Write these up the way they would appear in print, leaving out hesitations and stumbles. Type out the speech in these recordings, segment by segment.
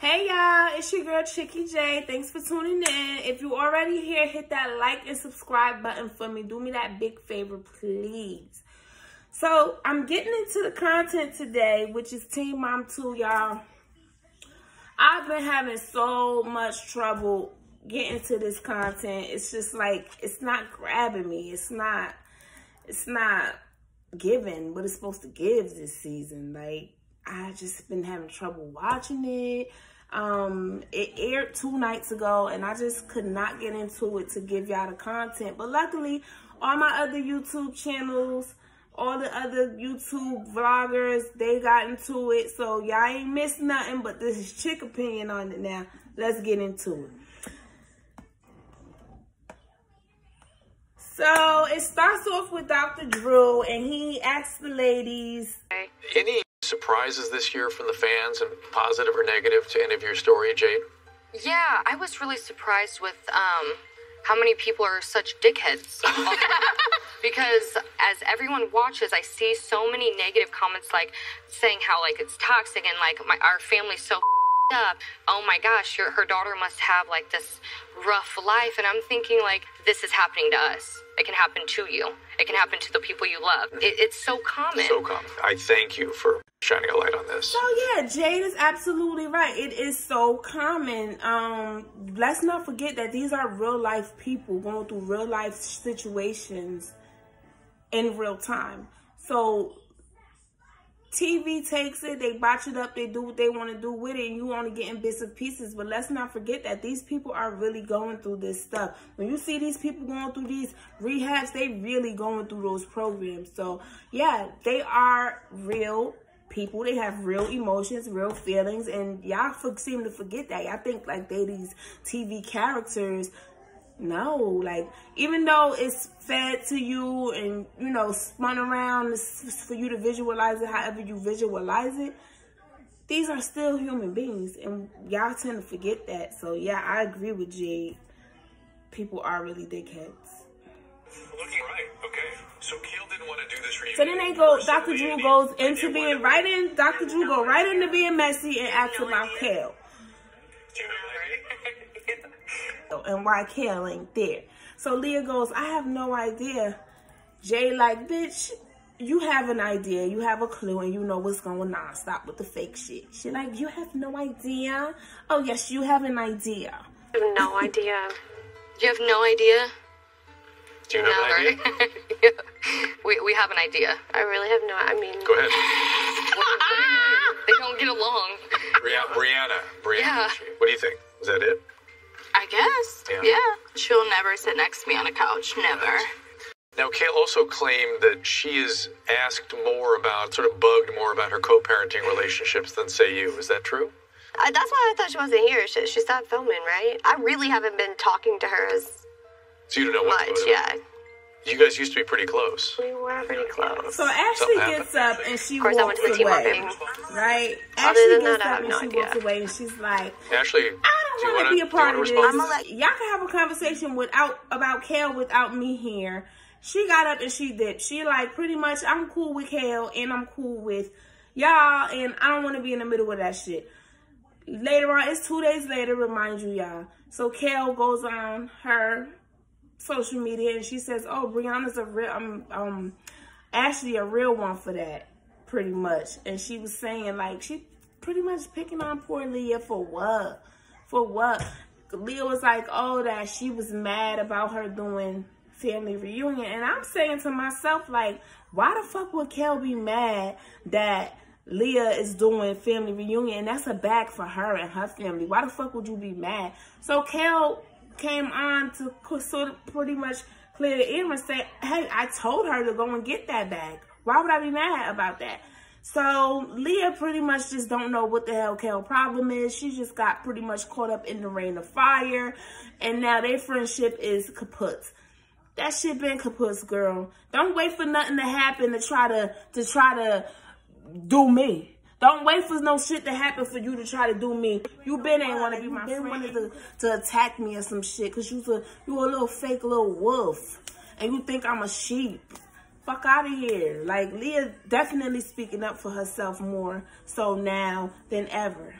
Hey y'all, it's your girl ChiQ. Thanks for tuning in. If you already here, hit that like and subscribe button for me. Do me that big favor, please. So I'm getting into the content today, which is Teen Mom 2, y'all. I've been having so much trouble getting to this content. It's just like, it's not grabbing me. It's not giving what it's supposed to give this season. Like, I just been having trouble watching it. It aired 2 nights ago and I just could not get into it to give y'all the content. But luckily, all my other YouTube channels, all the other YouTube vloggers, they got into it. So y'all ain't missed nothing, but this is Chick opinion on it now. Let's get into it. So it starts off with Dr. Drew and he asks the ladies, any surprises this year from the fans, and positive or negative, to any of your story, Jade? Yeah, I was really surprised with how many people are such dickheads. Because as everyone watches, I see so many negative comments, like saying how like it's toxic and like our family's so up. Oh my gosh, her daughter must have like this rough life. And I'm thinking, like, this is happening to us. It can happen to you. It can happen to the people you love. It's so common. So common. I thank you for shining a light on this. So yeah, Jade is absolutely right. It is so common. Let's not forget that these are real life people going through real life situations in real time. So TV takes it, they botch it up, they do what they want to do with it, and you only getting bits and pieces. But let's not forget that these people are really going through this stuff. When you see these people going through these rehabs, they really going through those programs. So yeah, they are real people. They have real emotions, real feelings, and y'all seem to forget that. Y'all think like they these TV characters. No, like, even though it's fed to you and, you know, spun around for you to visualize it however you visualize it, these are still human beings, and y'all tend to forget that. So yeah, I agree with Jade. People are really dickheads. Looking right, okay. So Kale didn't want to do this reunion. So then they go, Dr. Drew goes into being right in, Dr. Drew go right into being messy and asks about Kale. And why Kale ain't there. So Leah goes, I have no idea. Jay like, bitch, you have an idea. You have a clue and you know what's going on. Stop with the fake shit. She like, you have no idea? Oh, yes, you have an idea. I have no idea. You have no idea? Do you have an idea? Yeah. We have an idea. I really have no, I mean. Go ahead. What do you mean? They don't get along. Brianna. Yeah. What do you think? Is that it? I guess. Yeah. She'll never sit next to me on a couch. Never. Now, Kale also claimed that she is asked more about, sort of bugged more about her co-parenting relationships than, say, you. Is that true? That's why I thought she wasn't here. She stopped filming, right? I really haven't been talking to her as So you don't know what much, to do. yeah. You guys used to be pretty close. We were pretty close. So Ashley gets up and she walks I went to the team away, meeting. right? Other Ashley than gets that, I up have and no she idea. walks away and she's like, Ashley, I don't want to be a part of this. Y'all can have a conversation about Kale without me here. She got up and she dipped. She like, pretty much, I'm cool with Kale and I'm cool with y'all, and I don't want to be in the middle of that shit. Later on, it's 2 days later, remind you y'all. So Kale goes on her social media and she says, oh, Brianna's a real, Ashley a real one for that, pretty much. And she was saying, like, she pretty much picking on poor Leah for what? For what? Leah was like, oh, that she was mad about her doing family reunion. And I'm saying to myself, like, why the fuck would Kale be mad that Leah is doing family reunion? And that's a bag for her and her family. Why the fuck would you be mad? So Kale came on to sort of pretty much clear the air and say, hey, I told her to go and get that bag. Why would I be mad about that? So Leah pretty much just don't know what the hell Kale's problem is. She just got pretty much caught up in the rain of fire. And now their friendship is kaput. That shit been kaput, girl. Don't wait for nothing to happen to try to do me. Don't wait for no shit to happen for you to try to do me. You been ain't want to be my friend. You wanted to attack me or some shit because you a little fake little wolf. And you think I'm a sheep. Fuck out of here. Like, Leah definitely speaking up for herself more so now than ever.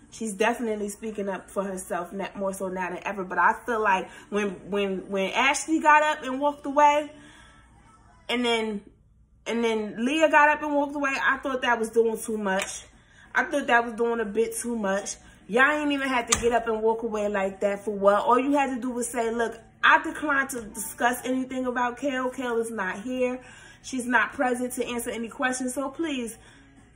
She's definitely speaking up for herself more so now than ever. But I feel like when Ashley got up and walked away, and then Leah got up and walked away, I thought that was doing too much. I thought that was doing a bit too much. Y'all ain't even had to get up and walk away like that for what? All you had to do was say, look, I decline to discuss anything about Kel. Kel is not here. She's not present to answer any questions. So please,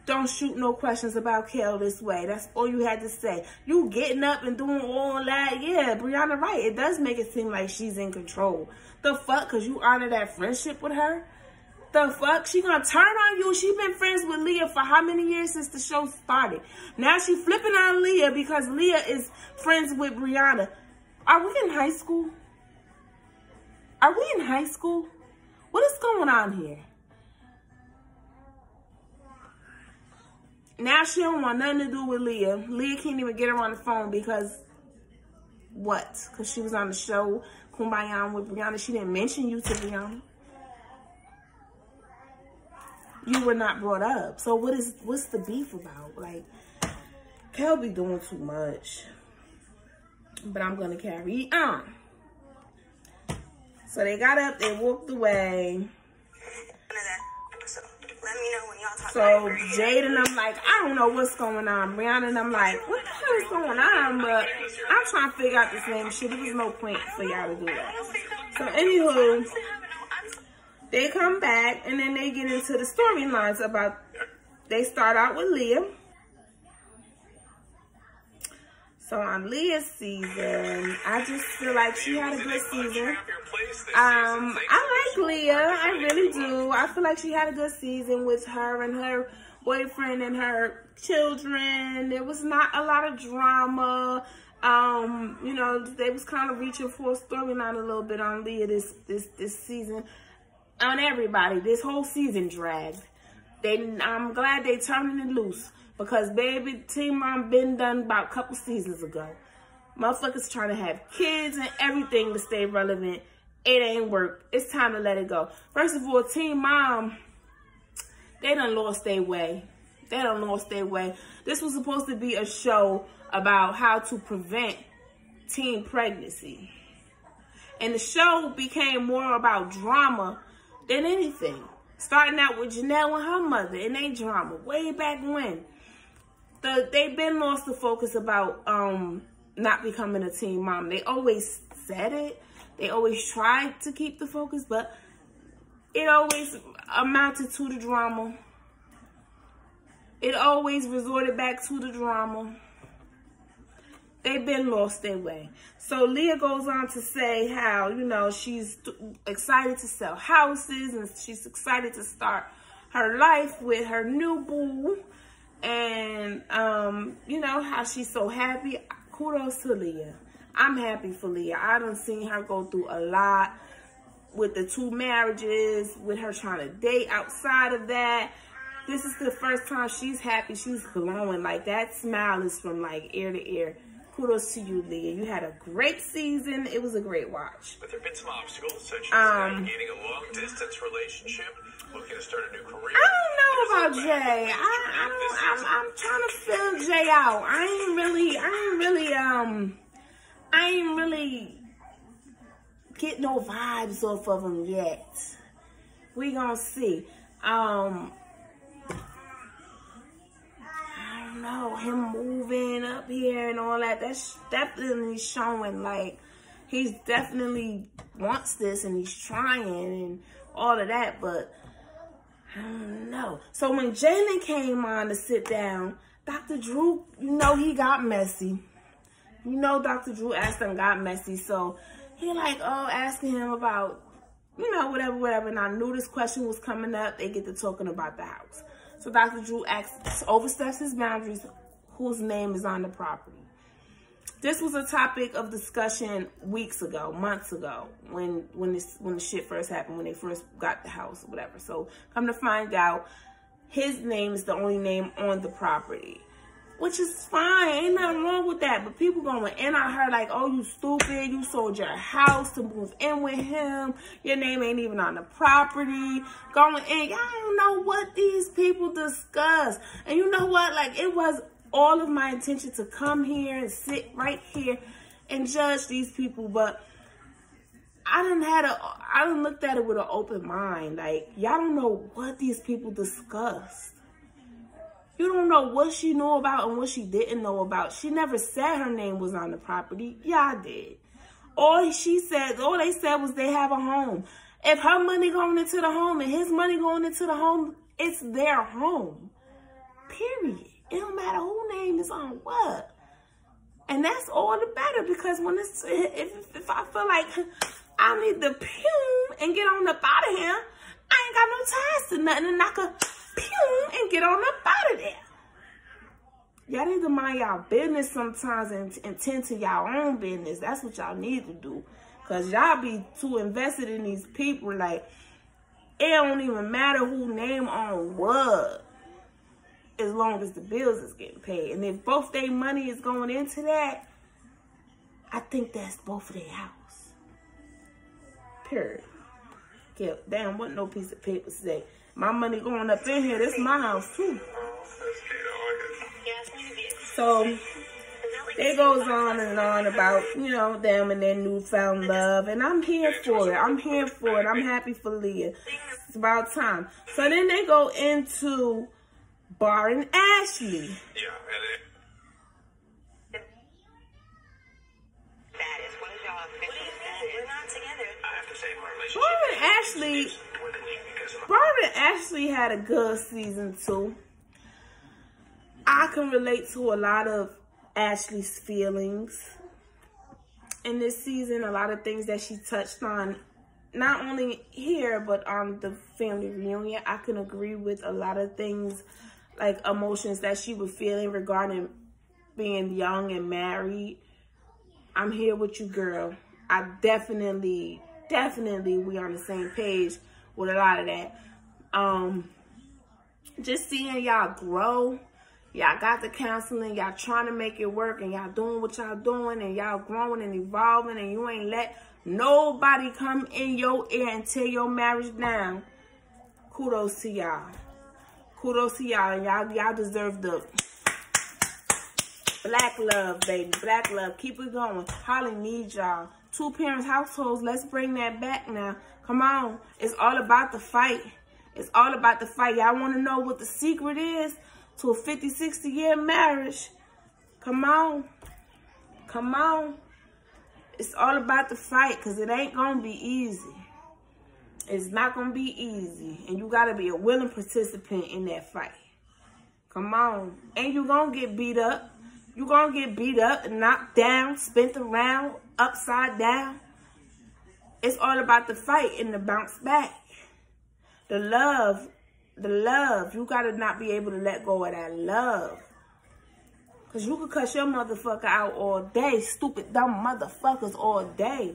don't shoot no questions about Kel this way. That's all you had to say. You getting up and doing all that. Yeah, Brianna, right. It does make it seem like she's in control. The fuck? Because you honor that friendship with her? The fuck? She gonna turn on you? She been friends with Leah for how many years since the show started? Now she flipping on Leah because Leah is friends with Brianna. Are we in high school? Are we in high school? What is going on here? Now she don't want nothing to do with Leah. Leah can't even get her on the phone because what? Because she was on the show Kumbaya with Brianna. She didn't mention you to Brianna. You were not brought up. So what's the beef about? Like, Kel be doing too much. But I'm gonna carry on. So they got up, they walked away. So Jade and I'm like, I don't know what's going on. Brianna and I'm like, what the hell is going on? But I'm trying to figure out the same shit. There was no point for y'all to do that. So anywho, they come back and then they get into the storylines about, they start out with Leah. So on Leah's season, I just feel like she had a good season. I like Leah, I really do. I feel like she had a good season with her and her boyfriend and her children. There was not a lot of drama. You know, they was kind of reaching for a storyline a little bit on Leah this season. On everybody, this whole season dragged. I'm glad they turning it loose. Because, baby, Teen Mom been done about a couple seasons ago. Motherfuckers trying to have kids and everything to stay relevant. It ain't work. It's time to let it go. First of all, Teen Mom, they done lost their way. They done lost their way. This was supposed to be a show about how to prevent teen pregnancy. And the show became more about drama than anything. Starting out with Janelle and her mother and they drama way back when. They've been lost the focus about not becoming a teen mom. They always said it. They always tried to keep the focus, but it always amounted to the drama. It always resorted back to the drama. They've been lost their way. So Leah goes on to say how, you know, she's excited to sell houses and she's excited to start her life with her new boo. And, you know, how she's so happy. Kudos to Leah. I'm happy for Leah. I done seen her go through a lot with the 2 marriages, with her trying to date outside of that. This is the first time she's happy. She's glowing. Like, that smile is from, like, ear to ear. Kudos to you, Leah. You had a great season. It was a great watch. But there have been some obstacles, such as navigating a long-distance relationship, looking to start a new career. I don't know about Jay. I'm trying to fill Jay out. I ain't really get no vibes off of him yet. We gonna see. I don't know, him moving up here and all that. That's definitely showing like he's definitely wants this and he's trying and all of that, but I don't know. So when Jalen came on to sit down, Dr. Drew, you know, he got messy. You know, Dr. Drew asked him, got messy. So he like, oh, asking him about, you know, whatever. And I knew this question was coming up. They get to talking about the house. So Dr. Drew oversteps his boundaries, whose name is on the property. This was a topic of discussion weeks ago, months ago, when the shit first happened, when they first got the house or whatever. So come to find out, his name is the only name on the property, which is fine. Ain't nothing wrong with that. But people going in on her like, oh, you stupid. You sold your house to move in with him. Your name ain't even on the property. Going in. Y'all don't know what these people discuss. And you know what? Like, it was all of my intention to come here and sit right here and judge these people, but I done looked at it with an open mind. Like, y'all don't know what these people discussed. You don't know what she knew about and what she didn't know about. She never said her name was on the property. Yeah, I did. All they said was they have a home. If her money going into the home and his money going into the home, it's their home. Period. It don't matter who name is on what. And that's all the better, because when it's, if I feel like I need to pew and get on up out of here, I ain't got no ties to nothing, and I could pew and get on up out of there. Y'all need to mind y'all business sometimes and tend to y'all own business. That's what y'all need to do. Because y'all be too invested in these people. Like, it don't even matter who name on what, as long as the bills is getting paid. And if both their money is going into that, I think that's both of their house. Period. Yeah, damn, what no piece of paper say. My money going up in here, this is my house too. So it goes on and on about, you know, them and their newfound love. And I'm here for it. I'm here for it. I'm happy for Leah. It's about time. So then they go into Bar and Ashley. Yeah, Bar and Ashley had a good season 2. I can relate to a lot of Ashley's feelings in this season. A lot of things that she touched on, not only here, but on the family reunion. I can agree with a lot of things, like emotions that she was feeling regarding being young and married. I'm here with you, girl. I definitely we on the same page with a lot of that. Just seeing y'all grow. Y'all got the counseling, y'all trying to make it work, and y'all doing what y'all doing, and y'all growing and evolving, and you ain't let nobody come in your ear and tear your marriage down. Kudos to y'all. Kudos to y'all. Y'all deserve the black love, baby. Black love. Keep it going. Holly needs y'all. 2 parents households. Let's bring that back now. Come on. It's all about the fight. It's all about the fight. Y'all want to know what the secret is to a 50, 60-year marriage? Come on. Come on. It's all about the fight, because it ain't going to be easy. It's not going to be easy. And you got to be a willing participant in that fight. Come on. And you going to get beat up. You going to get beat up and knocked down, spent around, upside down. It's all about the fight and the bounce back. The love. You got to not be able to let go of that love. Because you could cuss your motherfucker out all day. Stupid, dumb motherfuckers all day.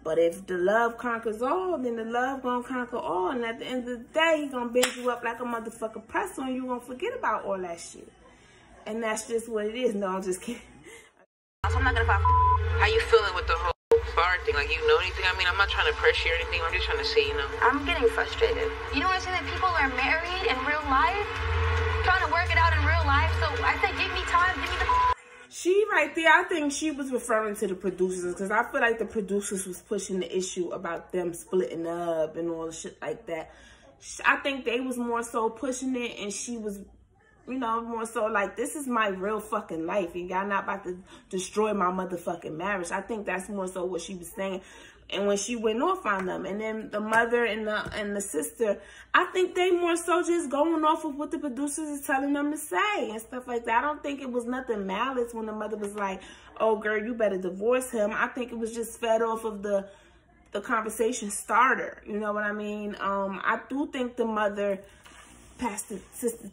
But if the love conquers all, then the love gonna conquer all. And at the end of the day, he gonna bend you up like a motherfucker pretzel, and you gonna forget about all that shit. And that's just what it is. No, I'm just kidding. I'm not gonna fight. How you feeling with the whole bar thing? Like, you know anything? I mean, I'm not trying to pressure you or anything. I'm just trying to see, you know. I'm getting frustrated. You don't understand that people are married in real life, trying to work it out in real life. So I said, give me time, give me the. She right there, I think she was referring to the producers, because I feel like the producers was pushing the issue about them splitting up and all the shit like that. I think they was more so pushing it, and she was, you know, more so like, this is my real fucking life, and y'all not about to destroy my motherfucking marriage. I think that's more so what she was saying. And when she went off on them, and then the mother and the sister, I think they more so just going off of what the producers is telling them to say and stuff like that. I don't think it was nothing malice when the mother was like, oh, girl, you better divorce him. I think it was just fed off of the conversation starter. You know what I mean? I do think the mother, Pastor TT,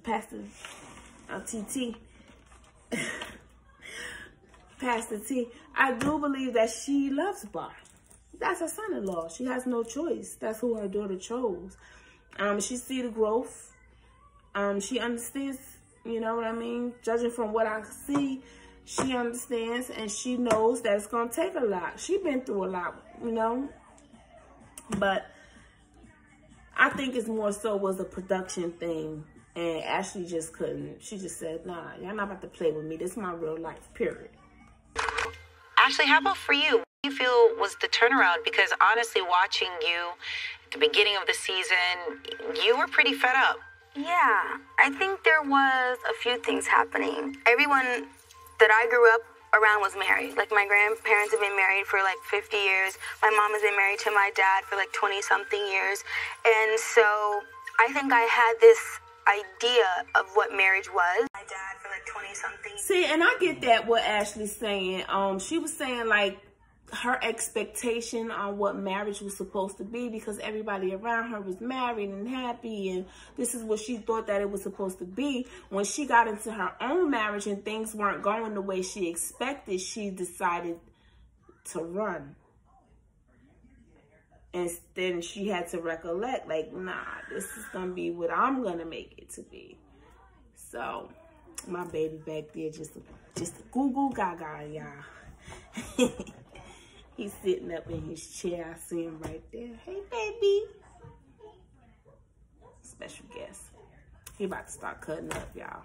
Pastor T, I do believe that she loves Bar. That's her son-in-law. She has no choice. That's who her daughter chose. She see the growth. She understands, you know what I mean? Judging from what I see, she understands, and she knows that it's going to take a lot. She's been through a lot, you know? But I think it's more so was a production thing And Ashley just couldn't. She just said, nah, y'all not about to play with me. This is my real life, period. Ashley, how about for you? What do you feel was the turnaround? Because honestly, watching you at the beginning of the season, you were pretty fed up. Yeah, I think there was a few things happening. Everyone that I grew up around was married. Like, my grandparents have been married for like 50 years. My mom has been married to my dad for like 20-something years. And so I think I had this idea of what marriage was. My dad for like 20-something. See, and I get that, what Ashley's saying. She was saying, like, her expectation on what marriage was supposed to be, because everybody around her was married and happy, and this is what she thought that it was supposed to be. When she got into her own marriage and things weren't going the way she expected, she decided to run. And then she had to recollect, like, nah, this is gonna be what I'm gonna make it to be. So my baby back there just goo goo gaga, y'all. He's sitting up in his chair. I see him right there. Hey, baby. Special guest. He about to start cutting up, y'all.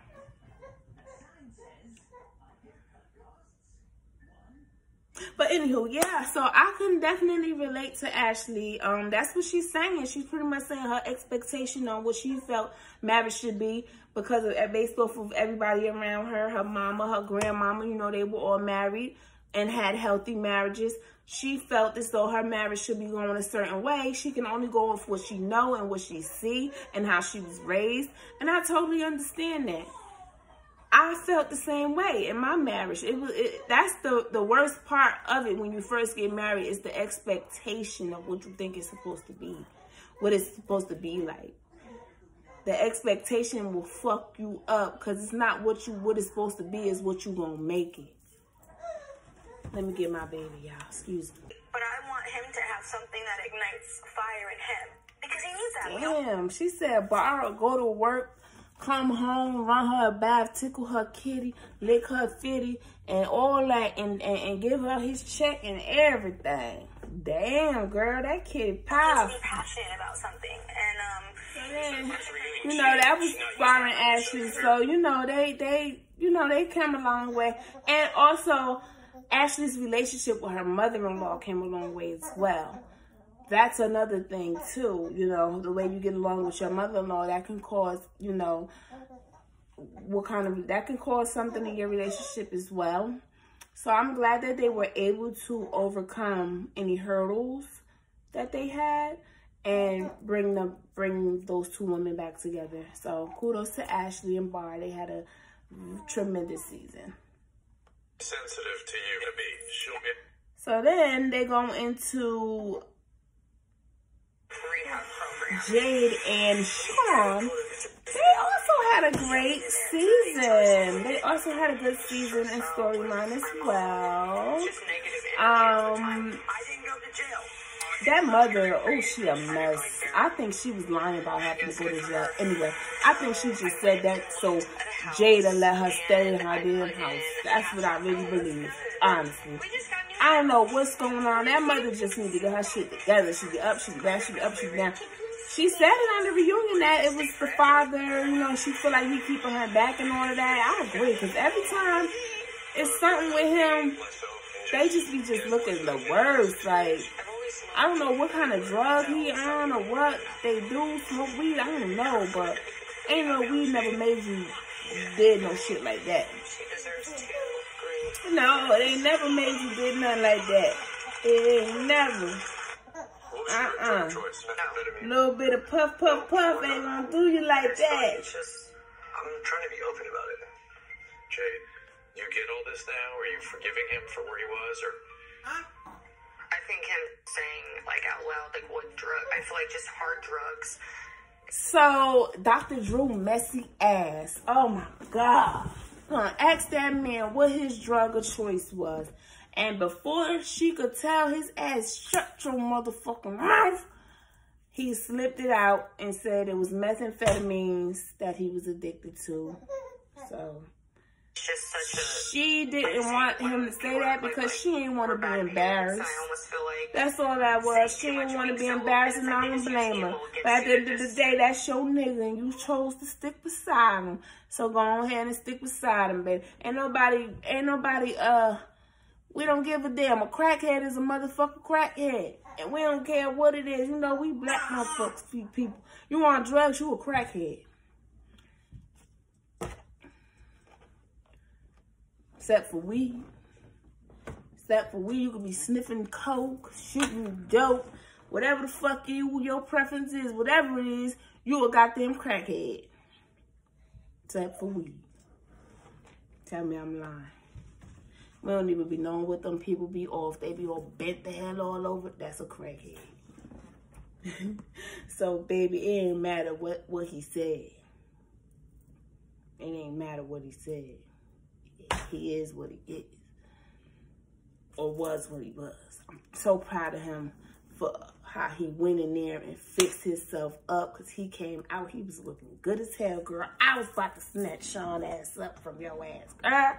But anywho, yeah. So I can definitely relate to Ashley. That's what she's saying. She's pretty much saying her expectation on what she felt marriage should be, because of, based off of everybody around her, her mama, her grandmama. You know, they were all married and had healthy marriages. She felt as though her marriage should be going a certain way. She can only go off what she know and what she see and how she was raised. And I totally understand that. I felt the same way in my marriage. That's the worst part of it when you first get married, is the expectation of what you think it's supposed to be, what it's supposed to be like. The expectation will fuck you up, because it's not what it's supposed to be, is what you gonna make it. Let me get my baby, y'all. Excuse me. But I want him to have something that ignites fire in him, because he needs that. Damn, she said borrow, go to work, come home, run her a bath, tickle her kitty, lick her fitty, and all that, and give her his check and everything. Damn, girl, that kid powerful. Just be passionate about something, and you know, that was inspiring Ashley. So they came a long way, and also Ashley's relationship with her mother-in-law came a long way as well. That's another thing too, you know, the way you get along with your mother-in-law, that can cause, you know, that can cause something in your relationship as well. So I'm glad that they were able to overcome any hurdles that they had and bring those two women back together. So kudos to Ashley and Bar. They had a tremendous season. Sensitive to you to be. So then they go into Jade and Sean. They also had a great season. They also had a good season and storyline as well. That mother, oh, she a mess. I think she was lying about having to go to jail. Anyway, I think she just said that so Jada let her stay in her damn house. That's what I really believe, honestly. I don't know what's going on. That mother just need to get her shit together. She be up, she be down, she be up, she be down. She said it on the reunion that it was the father, you know, she feel like he keeping her back and all of that. I agree, because every time it's something with him, they just be looking the worst. Like, I don't know what kind of drug he on or what they do, smoke weed, I don't know, but ain't no weed never made you did no shit like that. No, it ain't never made you did nothing like that. It ain't never. Little bit of puff, puff, puff ain't gonna do you like that. I'm trying to be open about it. Jade, you get all this now? Are you forgiving him for where he was, or? I think him saying, like, out loud, like, what drug, I feel like just hard drugs. So, Dr. Drew messy ass, oh my God. Asked that man what his drug of choice was. And before she could tell his ass, shut your motherfucking mouth, he slipped it out and said it was methamphetamines that he was addicted to. So, She didn't want him to say that because she didn't want to be embarrassed. That's all that was. She didn't want to be embarrassed, and I don't blame her. But at the end of the day, that's your nigga, and you chose to stick beside him. So go ahead and stick beside him, baby. Ain't nobody, we don't give a damn. A crackhead is a motherfucking crackhead. And we don't care what it is. You know, we black motherfuckers, people. You on drugs, you a crackhead. Except for weed. Except for weed, you could be sniffing coke, shooting dope, whatever the fuck your preference is, whatever it is, you a goddamn crackhead. Except for weed. Tell me I'm lying. We don't even be knowing what them people be off. They be all bent the hell all over. That's a crackhead. So, baby, it ain't matter what he said. It ain't matter what he said. He is what he is. Or was what he was. I'm so proud of him for how he went in there and fixed himself up. Because he came out, he was looking good as hell, girl. I was about to snatch Sean's ass up from your ass, girl.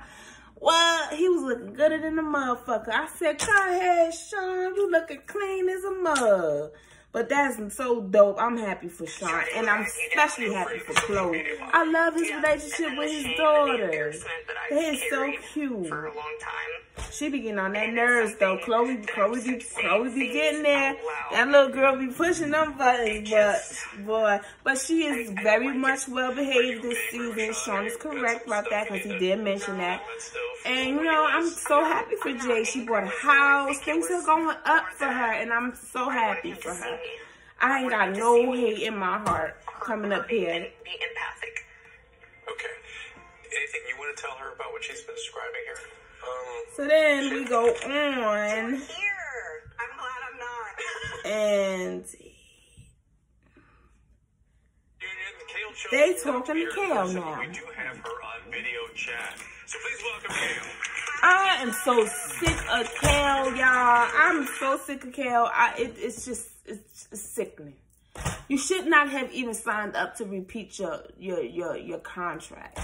Well, he was looking gooder than a motherfucker. I said, go ahead, Sean. You looking clean as a mug. But that's so dope. I'm happy for Sean. And I'm especially happy for Chloe. I love his relationship with his daughter. They is so cute. She be getting on that nerves, though. Chloe be getting there. That little girl be pushing them buttons, but she is very much well behaved this season. Sean is correct about that because he did mention that. And, you know, I'm so happy for Jay. She bought a house. Things are going up for her, and I'm so happy for her. I ain't got no hate in my heart coming up here. Be empathic. Okay. Anything you want to tell her about what she's been describing here? So then we go on. I'm glad I'm not. And they talking to Kale now. We do have her on video chat. So please welcome Kale. I am so sick of Kale, y'all. I'm so sick of Kale. It's sickening. You should not have even signed up to repeat your contract.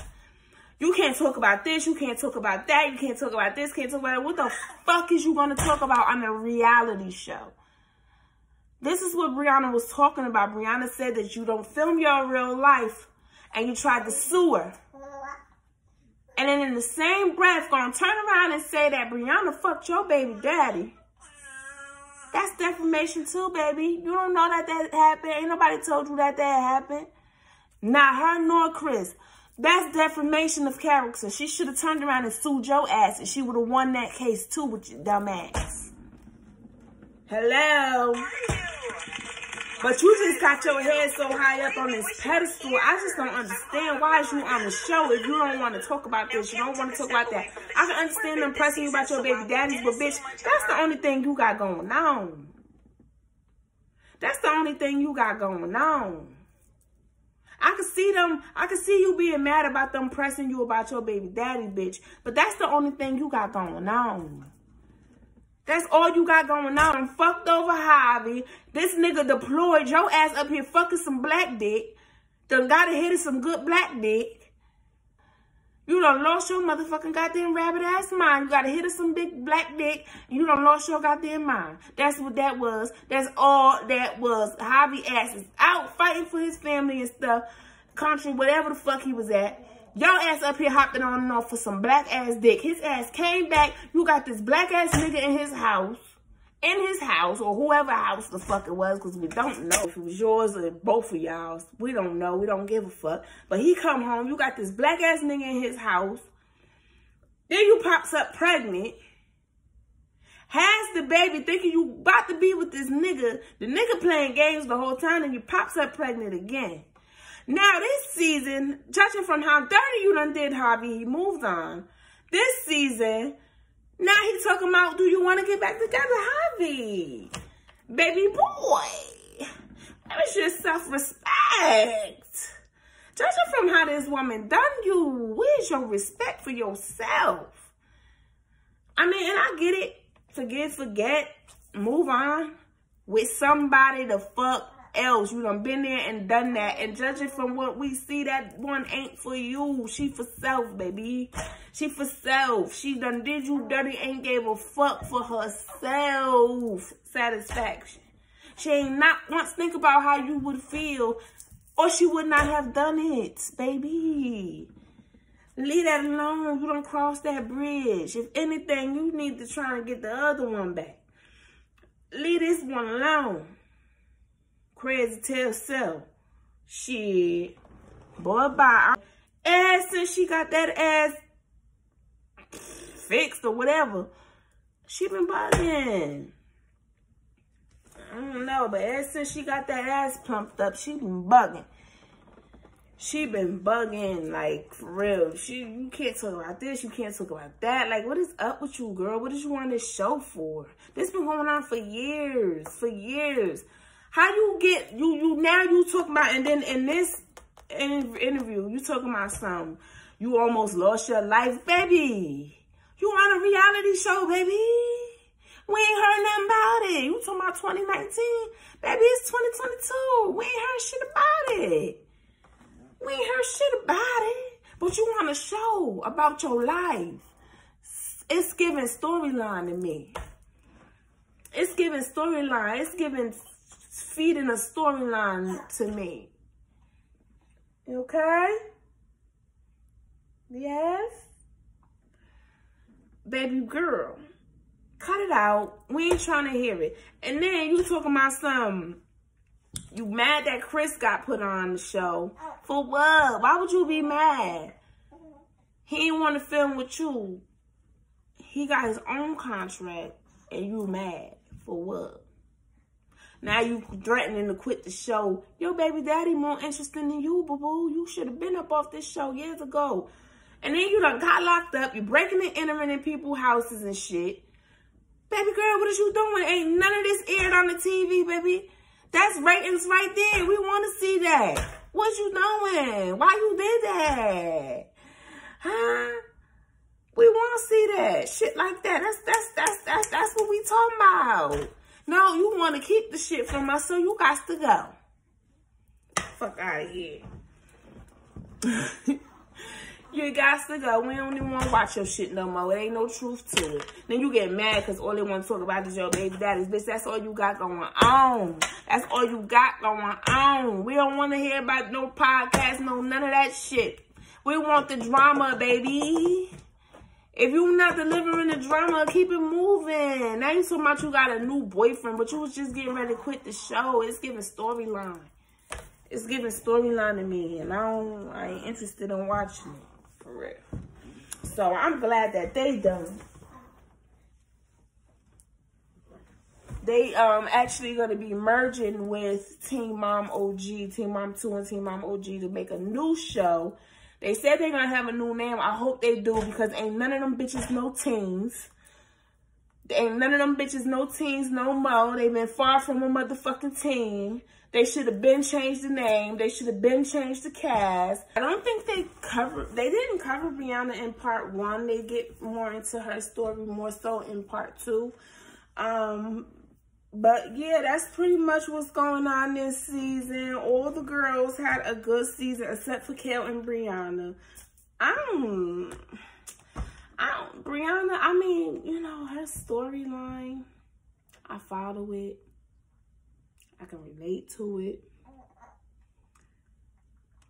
You can't talk about this. You can't talk about that. You can't talk about this. Can't talk about that. What the fuck is you going to talk about on a reality show? This is what Brianna was talking about. Brianna said that you don't film your real life and you tried to sue her. And then in the same breath, gonna turn around and say that Brianna fucked your baby daddy. That's defamation too, baby. You don't know that happened. Ain't nobody told you that happened. Not her nor Chris. That's defamation of character. She should have turned around and sued your ass, and she would have won that case too with your dumb ass. Hello? But you just got your head so high up on this pedestal. I just don't understand why is you on the show if you don't want to talk about this. You don't want to talk about that. I can understand them pressing you about your baby daddies, but bitch, that's the only thing you got going on. That's the only thing you got going on. I can see you being mad about them pressing you about your baby daddy, bitch. But that's the only thing you got going on. That's all you got going on. I'm fucked over Javi. This nigga deployed your ass up here fucking some black dick. Done got to hit some good black dick. You done lost your motherfucking goddamn rabbit ass mind. You got to hit some big black dick. And you done lost your goddamn mind. That's what that was. That's all that was. Javi ass is out fighting for his family and stuff. Country, whatever the fuck he was at. Your ass up here hopping on and off for some black ass dick. His ass came back. You got this black ass nigga in his house. Or whoever house the fuck it was. Because we don't know if it was yours or both of y'all's. We don't know. We don't give a fuck. But he come home. You got this black ass nigga in his house. Then you pops up pregnant. Has the baby thinking you about to be with this nigga. The nigga playing games the whole time. And you pops up pregnant again. Now, this season, judging from how dirty you done did Javi, he moved on. This season, now he talking about, do you want to get back together, Javi? Baby boy. That is your self-respect. Judging from how this woman done you, where's your respect for yourself? I mean, and I get it. Forget, move on with somebody the fuck else. You done been there and done that. And judging from what we see, that one ain't for you. She for self, baby. She for self. She done did you dirty, ain't gave a fuck for herself satisfaction. She ain't not once think about how you would feel, or she would not have done it, baby. Leave that alone. You don't cross that bridge. If anything, you need to try and get the other one back. Leave this one alone. Crazy tell self. Shit. Boy, bye. And since she got that ass fixed or whatever, she been bugging. I don't know, but ever since she got that ass pumped up, she been bugging. She been bugging, like, for real. You can't talk about this, you can't talk about that. Like, what is up with you, girl? What did you on this show for? This been going on for years, How you get, now you talking about, and then in this interview, you talking about something. You almost lost your life, baby. You on a reality show, baby. We ain't heard nothing about it. You talking about 2019? Baby, it's 2022. We ain't heard shit about it. We ain't heard shit about it. But you want a show about your life. It's giving storyline to me. It's giving storyline. It's giving feeding a storyline to me. Okay? Yes? Baby girl. Cut it out. We ain't trying to hear it. And then you talking about something. You mad that Chris got put on the show. For what? Why would you be mad? He didn't want to film with you. He got his own contract. And you mad. For what? Now you threatening to quit the show. Your baby daddy more interested than you, boo-boo. You should have been up off this show years ago. And then you done got locked up. You're breaking and entering in people's houses and shit. Baby girl, what is you doing? Ain't none of this aired on the TV, baby. That's ratings right there. We want to see that. What you doing? Why you did that? Huh? We want to see that. Shit like that. That's what we talking about. No, you want to keep the shit from us, so you got to go. Fuck out of here. You got to go. We don't even want to watch your shit no more. It ain't no truth to it. Then you get mad because all they want to talk about is your baby daddies. Bitch, that's all you got going on. That's all you got going on. We don't want to hear about no podcast, no none of that shit. We want the drama, baby. If you not delivering the drama, keep it moving. Now you talking about you got a new boyfriend, but you was just getting ready to quit the show. It's giving storyline. It's giving storyline to me, and I ain't interested in watching it. For real. So I'm glad that they done. They actually gonna be merging with Teen Mom OG, Teen Mom 2 and Teen Mom OG to make a new show. They said they're gonna have a new name. I hope they do, because ain't none of them bitches no teens. Ain't none of them bitches no teens no more. They been far from a motherfucking teen. They should have been changed the name. They should have been changed the cast. I don't think they didn't cover Brianna in part 1. They get more into her story more so in part 2. But yeah, that's pretty much what's going on this season. All the girls had a good season except for Kel and Brianna. Brianna, I mean, you know, her storyline, I follow it. I can relate to it.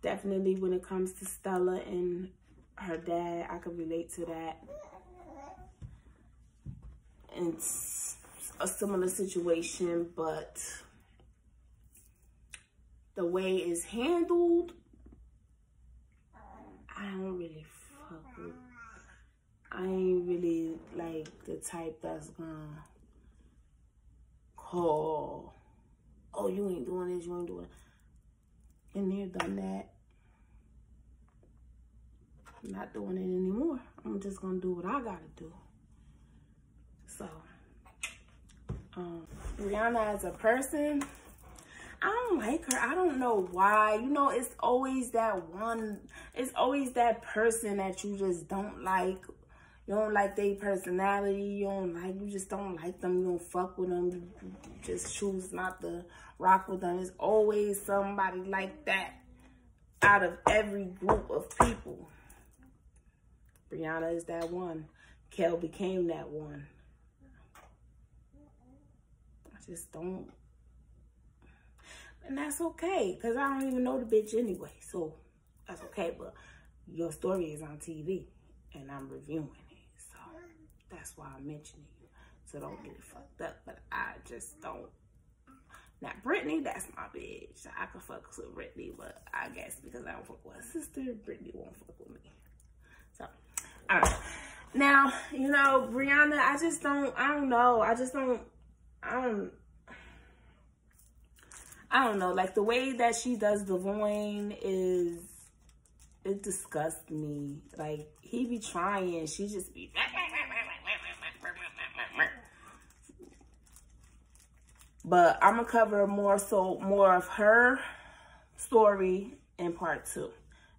Definitely when it comes to Stella and her dad, I can relate to that. And it's a similar situation, but the way it's handled, I don't really fuck with. I ain't really like the type that's gonna call, oh, you ain't doing this, you ain't doing it. And they've done that. I'm not doing it anymore. I'm just gonna do what I gotta do. So, Brianna as a person, I don't like her. I don't know why. You know, it's always that person that you just don't like. You don't like their personality. You just don't like them. You don't fuck with them. You just choose not to rock with them. There's always somebody like that out of every group of people. Brianna is that one. Kel became that one. I just don't. And that's okay, because I don't even know the bitch anyway. So that's okay. But your story is on TV, and I'm reviewing it. So that's why I'm mentioning you. So don't get it fucked up. But I just don't. Now, Brittany, that's my bitch. I could fuck with Brittany, but I guess because I don't fuck with her sister, Brittany won't fuck with me. So, I don't know. Now, you know, Brianna, I don't know. I don't know. Like, the way that she does the voin it disgusts me. Like, he be trying. She just be... But I'm going to cover more of her story in part 2.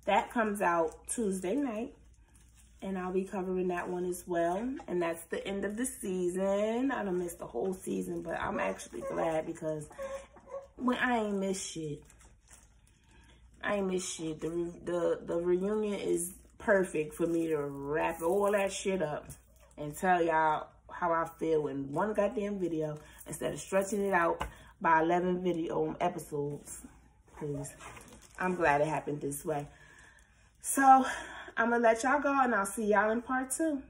That comes out Tuesday night. And I'll be covering that one as well. And that's the end of the season. I done missed the whole season. But I'm actually glad because I ain't missed shit. I ain't missed shit. The reunion is perfect for me to wrap all that shit up. And tell y'all how I feel in one goddamn video. Instead of stretching it out by 11 video episodes. Because I'm glad it happened this way. So, I'm going to let y'all go and I'll see y'all in part 2.